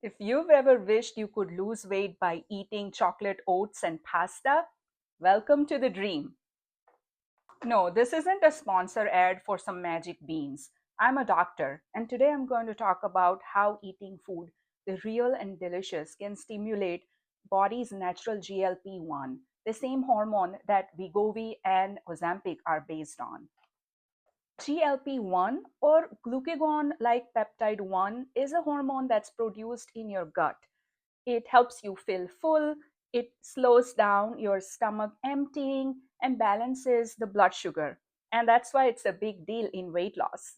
If you've ever wished you could lose weight by eating chocolate oats and pasta, welcome to the dream. No, this isn't a sponsor ad for some magic beans. I'm a doctor, and today I'm going to talk about how eating food, the real and delicious, can stimulate body's natural GLP-1, the same hormone that Wegovy and Ozempic are based on. GLP-1 or glucagon like peptide 1 is a hormone that's produced in your gut. It helps you feel full, it slows down your stomach emptying, and balances the blood sugar. And that's why it's a big deal in weight loss.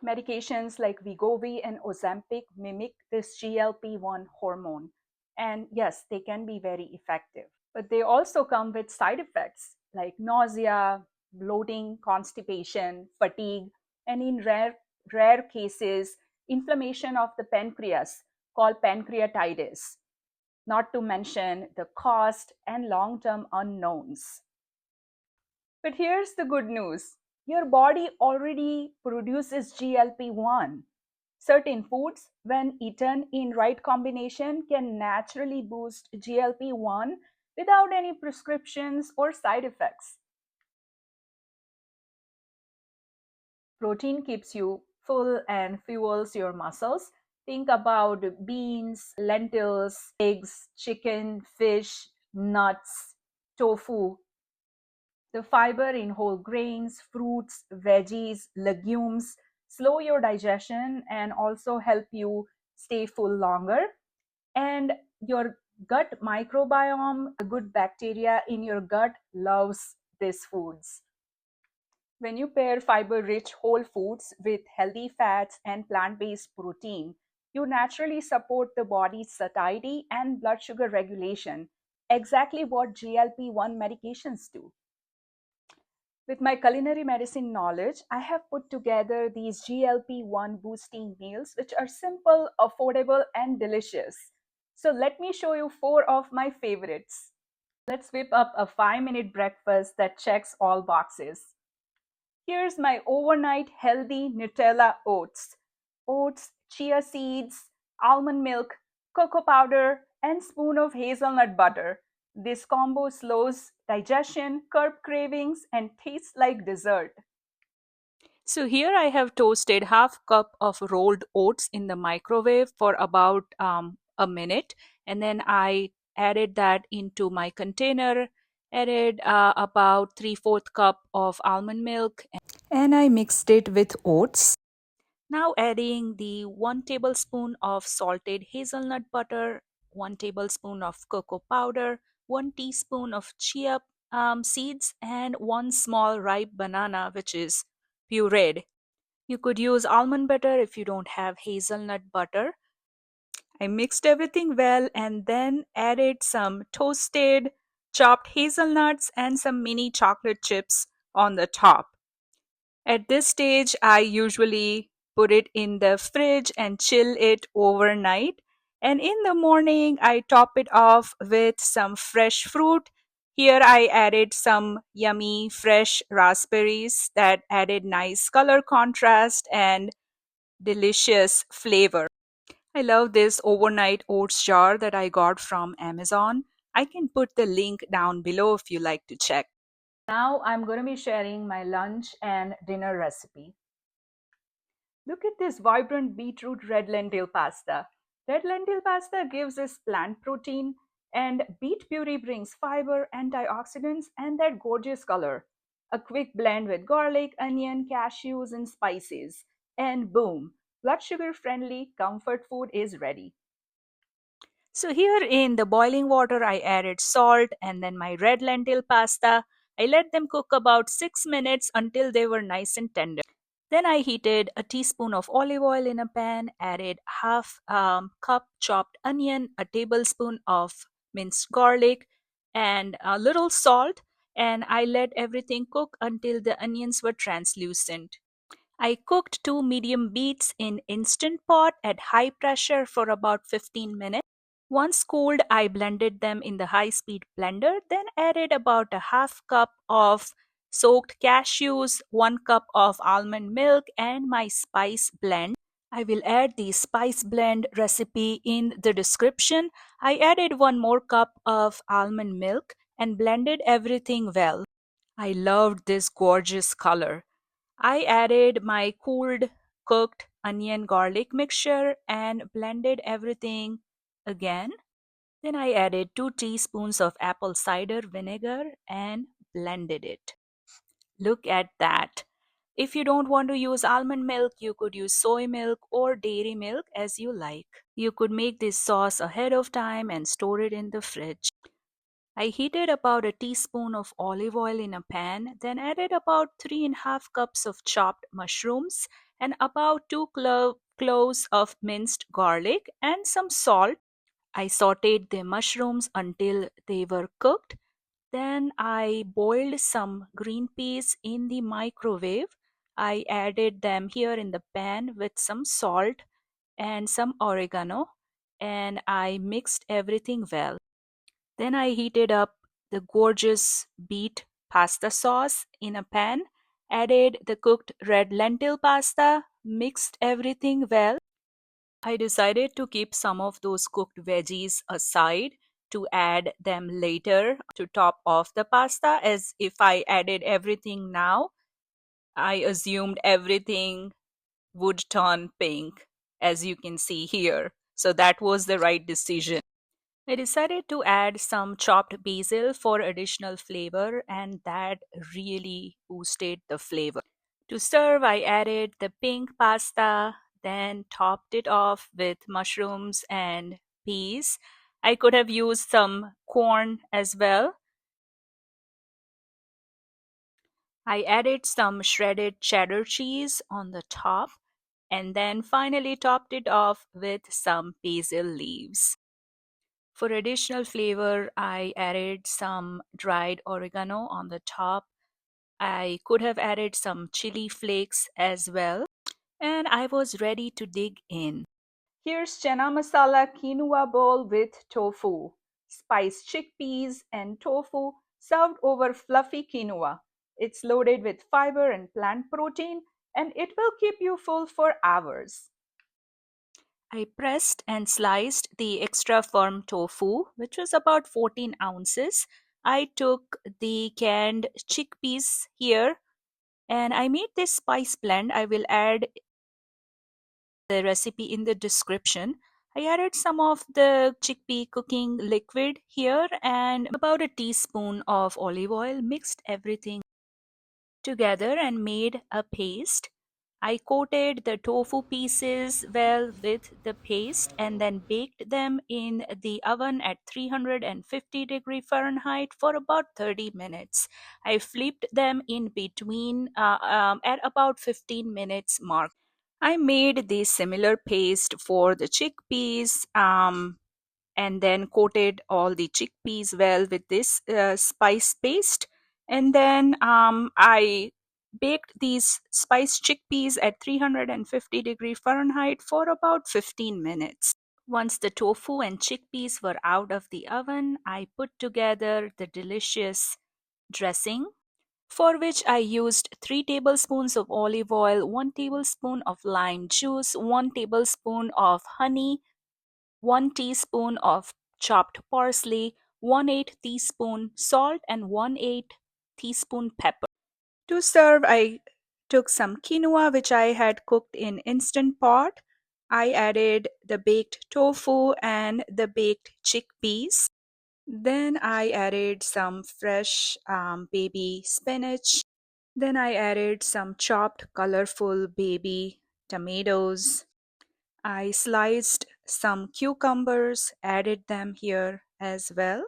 Medications like Wegovy and Ozempic mimic this GLP-1 hormone. And yes, they can be very effective. But they also come with side effects like nausea, bloating, constipation, fatigue, and in rare cases, inflammation of the pancreas called pancreatitis, not to mention the cost and long term unknowns. But here's the good news, your body already produces GLP-1. Certain foods, when eaten in right combination, can naturally boost GLP-1 without any prescriptions or side effects. Protein keeps you full and fuels your muscles. Think about beans, lentils, eggs, chicken, fish, nuts, tofu. The fiber in whole grains, fruits, veggies, legumes slow your digestion and also help you stay full longer. And your gut microbiome, the good bacteria in your gut, loves these foods. When you pair fiber rich whole foods with healthy fats and plant based protein, you naturally support the body's satiety and blood sugar regulation, exactly what GLP-1 medications do. With my culinary medicine knowledge, I have put together these GLP-1 boosting meals, which are simple, affordable, and delicious. So let me show you four of my favorites. Let's whip up a 5-minute breakfast that checks all boxes. Here's my overnight healthy Nutella oats. Oats, chia seeds, almond milk, cocoa powder, and spoon of hazelnut butter. This combo slows digestion, curb cravings, and tastes like dessert. So here I have toasted half cup of rolled oats in the microwave for about a minute, and then I added that into my container, added about 3/4 cup of almond milk, and I mixed it with oats. Now adding the 1 tablespoon of salted hazelnut butter, 1 tablespoon of cocoa powder, 1 teaspoon of chia seeds, and 1 small ripe banana, which is pureed. You could use almond butter if you don't have hazelnut butter. I mixed everything well and then added some toasted chopped hazelnuts and some mini chocolate chips on the top. At this stage, I usually put it in the fridge and chill it overnight. And in the morning, I top it off with some fresh fruit. Here, I added some yummy fresh raspberries that added nice color contrast and delicious flavor. I love this overnight oats jar that I got from Amazon. I can put the link down below if you like to check. Now I'm going to be sharing my lunch and dinner recipe. Look at this vibrant beetroot red lentil pasta. Red lentil pasta gives us plant protein, and beet puree brings fiber, antioxidants, and that gorgeous color. A quick blend with garlic, onion, cashews, and spices. And boom, blood sugar friendly comfort food is ready. So here in the boiling water, I added salt and then my red lentil pasta. I let them cook about 6 minutes until they were nice and tender. Then I heated a teaspoon of olive oil in a pan, added half cup chopped onion, a tablespoon of minced garlic, and a little salt. And I let everything cook until the onions were translucent. I cooked 2 medium beets in Instant Pot at high pressure for about 15 minutes. Once cooled, I blended them in the high-speed blender, then added about a half cup of soaked cashews, 1 cup of almond milk, and my spice blend. I will add the spice blend recipe in the description. I added 1 more cup of almond milk and blended everything well. I loved this gorgeous color. I added my cooled cooked onion garlic mixture and blended everything again. Then I added 2 teaspoons of apple cider vinegar and blended it. Look at that. If you don't want to use almond milk, you could use soy milk or dairy milk as you like. You could make this sauce ahead of time and store it in the fridge. I heated about a teaspoon of olive oil in a pan, then added about 3.5 cups of chopped mushrooms and about 2 cloves of minced garlic and some salt. I sauteed the mushrooms until they were cooked. Then I boiled some green peas in the microwave. I added them here in the pan with some salt and some oregano, and I mixed everything well. Then I heated up the gorgeous beet pasta sauce in a pan, added the cooked red lentil pasta, mixed everything well. I decided to keep some of those cooked veggies aside to add them later to top off the pasta, as if I added everything now, I assumed everything would turn pink, as you can see here. So that was the right decision. I decided to add some chopped basil for additional flavor, and that really boosted the flavor. To serve, I added the pink pasta, then topped it off with mushrooms and peas. I could have used some corn as well. I added some shredded cheddar cheese on the top and then finally topped it off with some basil leaves. For additional flavor, I added some dried oregano on the top. I could have added some chili flakes as well, and I was ready to dig in. Here's Chana Masala Quinoa bowl with tofu, spiced chickpeas, and tofu served over fluffy quinoa. It's loaded with fiber and plant protein, and it will keep you full for hours. I pressed and sliced the extra firm tofu, which was about 14 ounces. I took the canned chickpeas here and I made this spice blend. I will add the recipe in the description. I added some of the chickpea cooking liquid here and about a teaspoon of olive oil, mixed everything together and made a paste. I coated the tofu pieces well with the paste and then baked them in the oven at 350 Fahrenheit for about 30 minutes. I flipped them in between at about 15 minutes mark. I made the similar paste for the chickpeas and then coated all the chickpeas well with this spice paste. And then I baked these spiced chickpeas at 350 Fahrenheit for about 15 minutes. Once the tofu and chickpeas were out of the oven, I put together the delicious dressing, for which I used 3 tablespoons of olive oil, 1 tablespoon of lime juice, 1 tablespoon of honey, 1 teaspoon of chopped parsley, 1/8 teaspoon salt, and 1/8 teaspoon pepper. To serve, I took some quinoa which I had cooked in instant pot. I added the baked tofu and the baked chickpeas. Then I added some fresh baby spinach. Then I added some chopped colorful baby tomatoes. I sliced some cucumbers, added them here as well.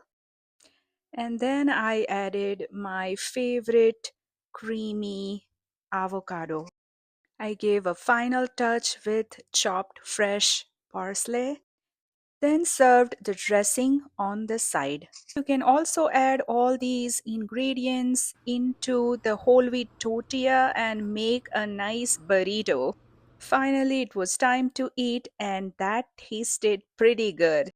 And then I added my favorite creamy avocado. I gave a final touch with chopped fresh parsley, then served the dressing on the side. You can also add all these ingredients into the whole wheat tortilla and make a nice burrito. Finally, it was time to eat, and that tasted pretty good.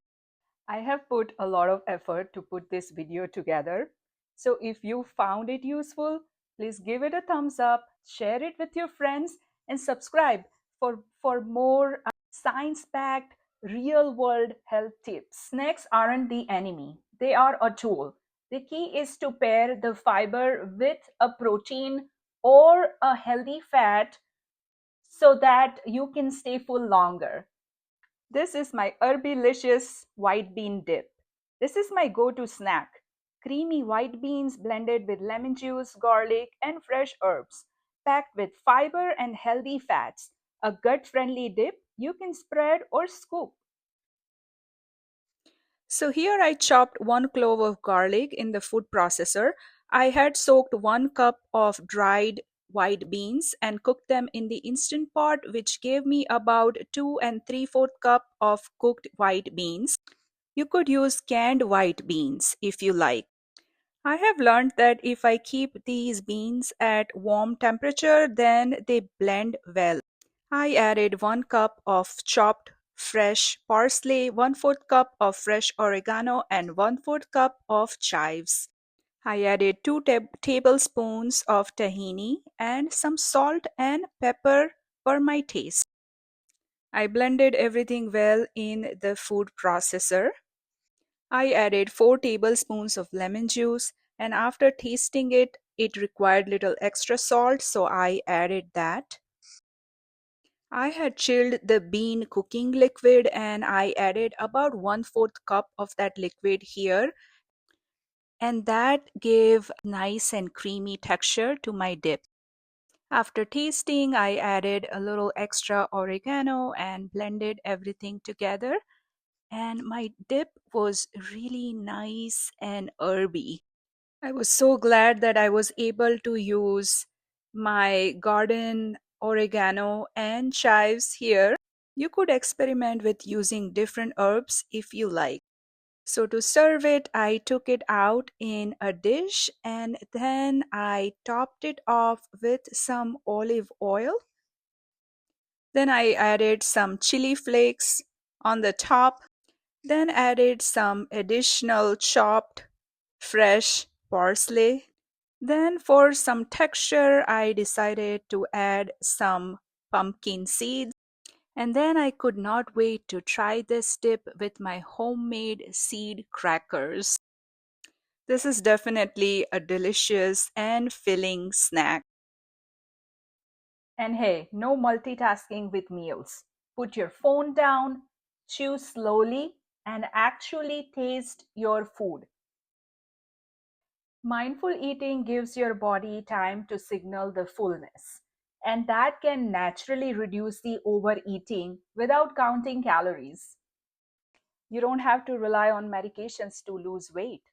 I have put a lot of effort to put this video together. So if you found it useful, please give it a thumbs up, share it with your friends, and subscribe for more science-backed real-world health tips. Snacks aren't the enemy. They are a tool. The key is to pair the fiber with a protein or a healthy fat so that you can stay full longer. This is my Herbalicious white bean dip. This is my go-to snack. Creamy white beans blended with lemon juice, garlic, and fresh herbs, packed with fiber and healthy fats. A gut-friendly dip you can spread or scoop. So here I chopped 1 clove of garlic in the food processor. I had soaked 1 cup of dried white beans and cooked them in the instant pot, which gave me about 2 and 3/4 cup of cooked white beans. You could use canned white beans if you like. I have learned that if I keep these beans at warm temperature, then they blend well. I added 1 cup of chopped fresh parsley, 1/4 cup of fresh oregano, and 1/4 cup of chives. I added 2 tablespoons of tahini and some salt and pepper for my taste. I blended everything well in the food processor. I added 4 tablespoons of lemon juice, and after tasting it, it required little extra salt, so I added that. I had chilled the bean cooking liquid and I added about 1/4 cup of that liquid here, and that gave nice and creamy texture to my dip. After tasting, I added a little extra oregano and blended everything together, and my dip was really nice and herby. I was so glad that I was able to use my garden oregano and chives here. You could experiment with using different herbs if you like. So, to serve it, I took it out in a dish and then I topped it off with some olive oil. Then I added some chili flakes on the top, then added some additional chopped fresh parsley. Then, for some texture, I decided to add some pumpkin seeds. And then I could not wait to try this dip with my homemade seed crackers. This is definitely a delicious and filling snack. And hey, no multitasking with meals. Put your phone down, chew slowly, and actually taste your food. Mindful eating gives your body time to signal the fullness, and that can naturally reduce the overeating without counting calories. You don't have to rely on medications to lose weight.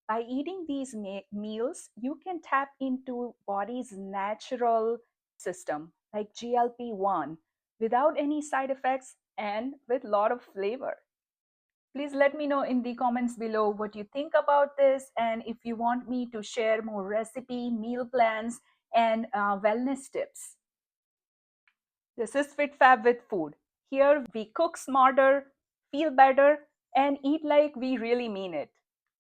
By eating these meals, you can tap into body's natural system like GLP-1 without any side effects and with a lot of flavor. Please let me know in the comments below what you think about this and if you want me to share more recipe, meal plans, and wellness tips. This is FitFab with Food. Here we cook smarter, feel better, and eat like we really mean it.